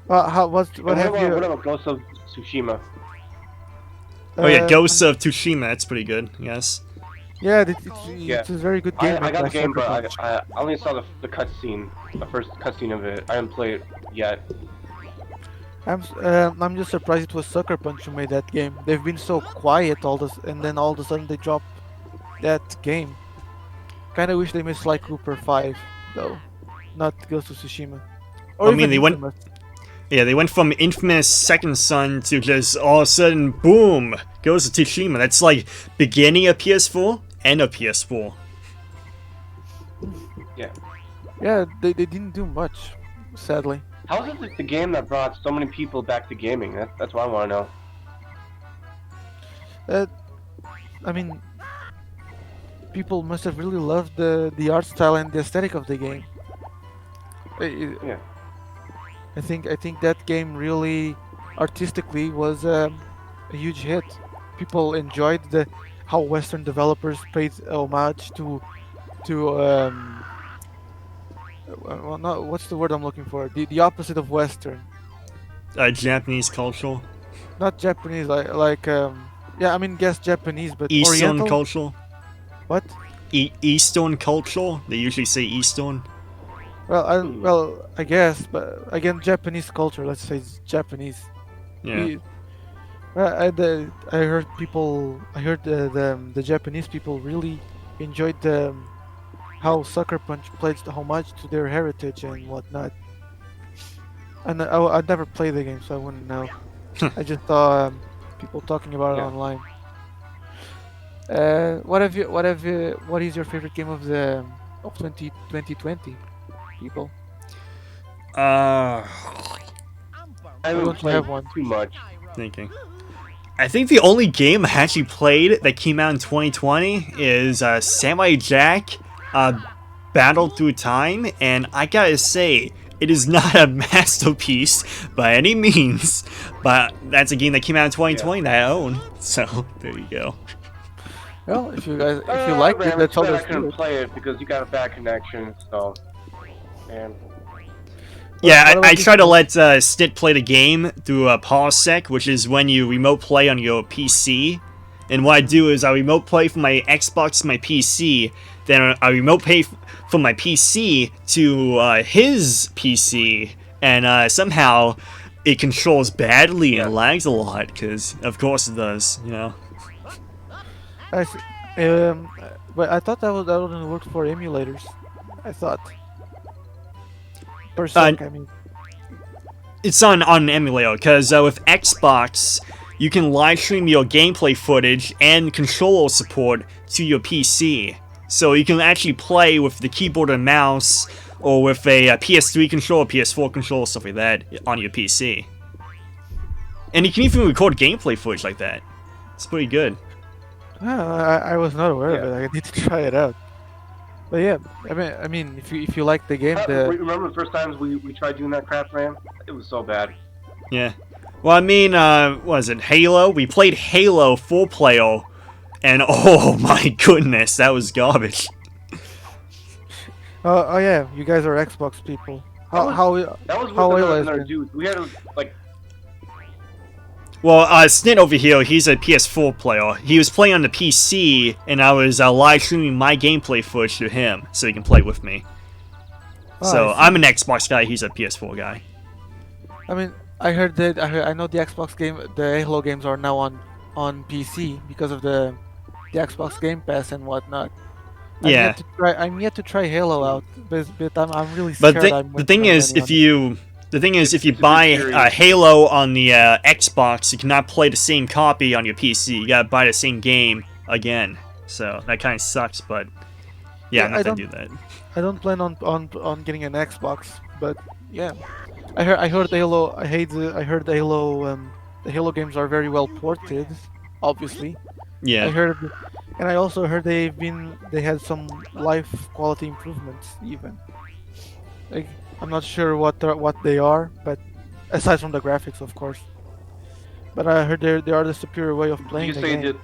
What And have you? what about Ghost of Tsushima? Oh yeah, Ghosts Um, of Tsushima. That's pretty good. Yes. yeah, Yeah, it's a very good game I made got by the game, Sucker but Punch. I only saw the cutscene, the first cutscene of it. I didn't play it yet. I'm just surprised it was Sucker Punch who made that game. They've been so quiet and then all of a sudden they drop that game. Kind of wish they made Sly Cooper 5 though, not Ghost of Tsushima or Well, I mean, even they went. Infamous. Yeah, they went from infamous Second Son to just all of a sudden, boom, goes to Tsushima. That's like beginning of PS4, end of PS4. Yeah. Yeah, they didn't do much, sadly. How is it the game that brought so many people back to gaming? That's what I want to know. Uh, I mean, people must have really loved the art style and the aesthetic of the game. I, Yeah. I think that game really artistically was a huge hit. People enjoyed the how Western developers paid homage to well, not what's the word I'm looking for? The opposite of Western, Japanese culture, not Japanese, yeah, I mean guess Japanese, but Eastern Oriental. culture, What? Eastern culture. They usually say Eastern. I guess, but again, Japanese culture. Let's say it's Japanese. Yeah. We, I heard people. I heard the Japanese people really enjoyed how Sucker Punch plays the homage to their heritage and whatnot. And I'd never played the game, so I wouldn't know. I just saw people talking about it Yeah. online. What is your favorite game of 2020, people? Uh, I Why haven't don't you played have one? too much. thinking. I think the only game I actually played that came out in 2020 is Samurai Jack Battle Through Time, and I gotta say, it is not a masterpiece by any means, but that's a game that came out in 2020 that I own, so there you go. Well, if you liked it, Ram, that's it's all bad there's I to couldn't it. play it because you got a bad connection. So, and Yeah, What I about try to you? let Snit play the game through a parsec, which is when you remote play on your PC. And what I do is I remote play from my Xbox to my PC, then I remote play from my PC to his PC, and somehow it controls badly yeah. and lags a lot, because of course it does, you know. I s- um, but I thought that wouldn't work for emulators. I thought per Uh, sec. I mean, it's on an emulator, because with Xbox, you can live stream your gameplay footage and controller support to your PC. So you can actually play with the keyboard and mouse, or with a PS3 controller, PS4 controller, stuff like that, on your PC. And you can even record gameplay footage like that. It's pretty good. I was not aware of Yeah. it. I need to try it out. But yeah, I mean, if you like the game, Remember the first times we tried doing that crap, Ram? It was so bad. Yeah. Well, I mean, what was it, Halo? We played Halo 4-player, and oh my goodness, that was garbage. oh yeah, you guys are Xbox people. That was- How That was with How another, is another it? dude. We had to, like, Well, Snit over here, he's a PS4 player. He was playing on the PC, and I was live streaming my gameplay footage to him, so he can play with me. So, I see. I'm an Xbox guy, he's a PS4 guy. I mean, I know the Xbox game, the Halo games are now on PC because of the Xbox Game Pass and whatnot. Yeah. I'm yet to try Halo out, but I'm really But scared. I'm the thing is, if you it's a good buy series. Halo on the Xbox, you cannot play the same copy on your PC. You gotta buy the same game again. So that kind of sucks. But yeah, I'm I not gonna don't do that. I don't plan on getting an Xbox, but yeah, I heard Halo. I heard the Halo games are very well ported, obviously. I Yeah, heard, and I also heard they had some life quality improvements even. Like, I'm not sure what they are, but aside from the graphics, of course. But I heard they are the superior way of did playing you the say game. that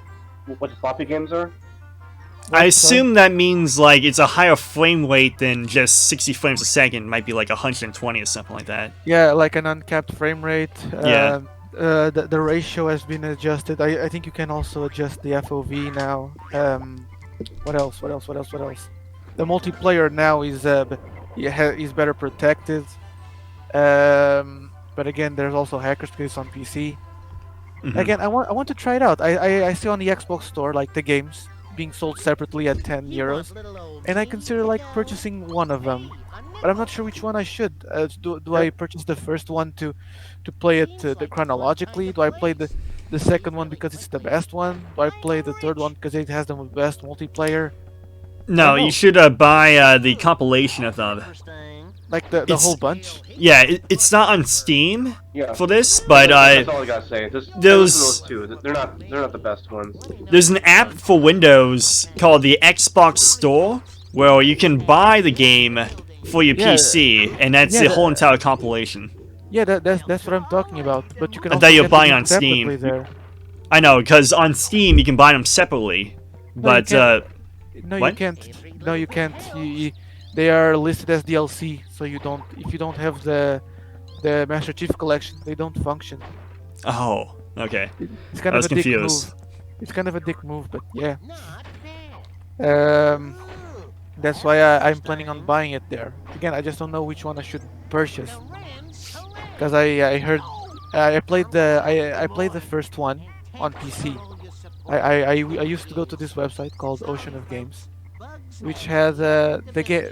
what the floppy games are? I What? Sorry. assume that means like it's a higher frame rate than just 60 frames a second. Might be like 120 or something like that. Yeah, like an uncapped frame rate. Yeah. The ratio has been adjusted. I think you can also adjust the FOV now. What else? What else? What else? What else? The multiplayer now is better protected. But again, there's also hackers because it's on PC. Mhm. Again, I want to try it out. I see on the Xbox store like the games being sold separately at 10 euros, and I consider like purchasing one of them, but I'm not sure which one I should. Do I purchase the first one to play it chronologically? Do I play the second one because it's the best one? Do I play the third one because it has the best multiplayer? I don't No, you know. should buy the compilation of them. Like the It's whole bunch. yeah, it's not on Steam Yeah. for this, but That's all I gotta say. Just listen to those those two. They're not the best ones. there's an app for Windows called the Xbox Store where you can buy the game for your Yeah, PC, and that's yeah, the whole entire compilation. yeah. That's what I'm talking about. But you can That also you're get the buying game on separately Steam. there. I know, because on Steam you can buy them separately, No, you but can't. No, you what? can't. No, you can't. They are listed as DLC, so you don't. If you don't have the Master Chief Collection, they don't function. Oh, okay. It's I kind of was a dick confused. move. It's kind of a dick move, but yeah. Um, that's why I'm planning on buying it there. Again, I just don't know which one I should purchase because I heard I played the first one on PC. I used to go to this website called Ocean of Games, which has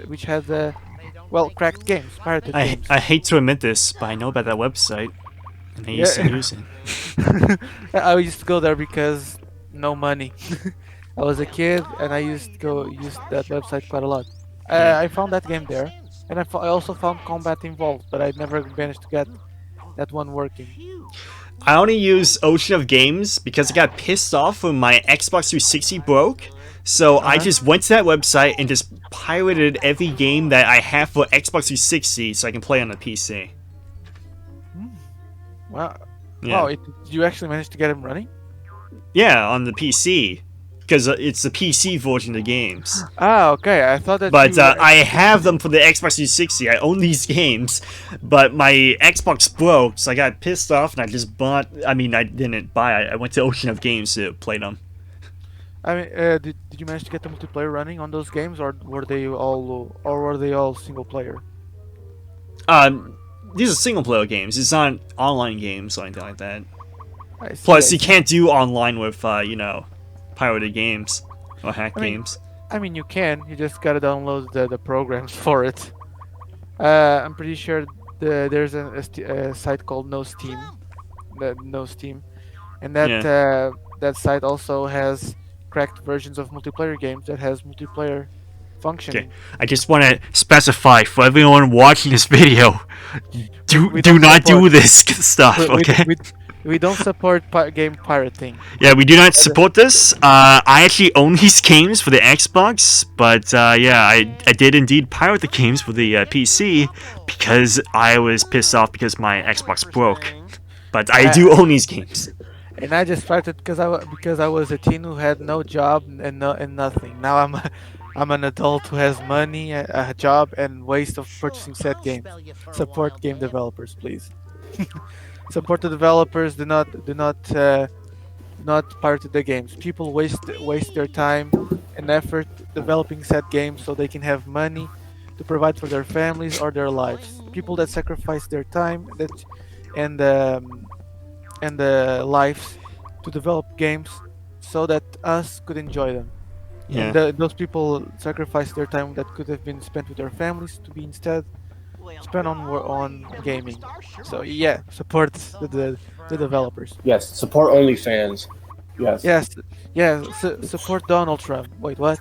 which has well, cracked games, pirated games. I hate to admit this, but I know about that website, and I used to Yeah, use it. I used to go there because no money. I was a kid and I used to go use that website quite a lot. Yeah. I found that game there, and I also found combat involved, but I never managed to get that one working. I only use Ocean of Games because I got pissed off when my Xbox 360 broke. So I Uh-huh. just went to that website and just pirated every game that I have for Xbox 360 so I can play on the PC. Wow. Yeah. Wow, did you actually manage to get him running? Yeah, on the PC. Because it's the PC version of the games. Ah, okay. I thought that But you. I have them for the Xbox 360. I own these games, but my Xbox broke, so I got pissed off and I just bought. I mean, I didn't buy. I went to Ocean of Games to play them. I mean, did you manage to get the multiplayer running on those games, or were they all single player? These are single player games. It's not online games or anything like that. I see. Plus, I you see. can't do online with pirated games or hacked I mean, games. I mean, you can. You just gotta download the programs for it. I'm pretty sure there's a site called No Steam, No Steam, and Yeah. that site also has cracked versions of multiplayer games that has multiplayer Okay. functioning. I just want to specify for everyone watching this video: We do don't not support do this stuff. we, we, Okay. we, we don't support game pirating. Yeah, we do not Uh, support this. I actually own these games for the Xbox, but yeah, I did indeed pirate the games for the PC because I was pissed off because my Xbox broke. But I do own these games. And I just started because I was a teen who had no job and nothing. Now I'm an adult who has money, a job, and waste of purchasing said games. Support game developers, please. Support the developers. Do not pirate the games. People waste their time and effort developing said games so they can have money to provide for their families or their lives. People that sacrifice their time and lives to develop games so that us could enjoy them. And Yeah. those people sacrifice their time that could have been spent with their families to be instead spent on gaming. So yeah, support the developers. Yes, support OnlyFans. Yes. Yes, yeah, support Donald Trump. Wait, what?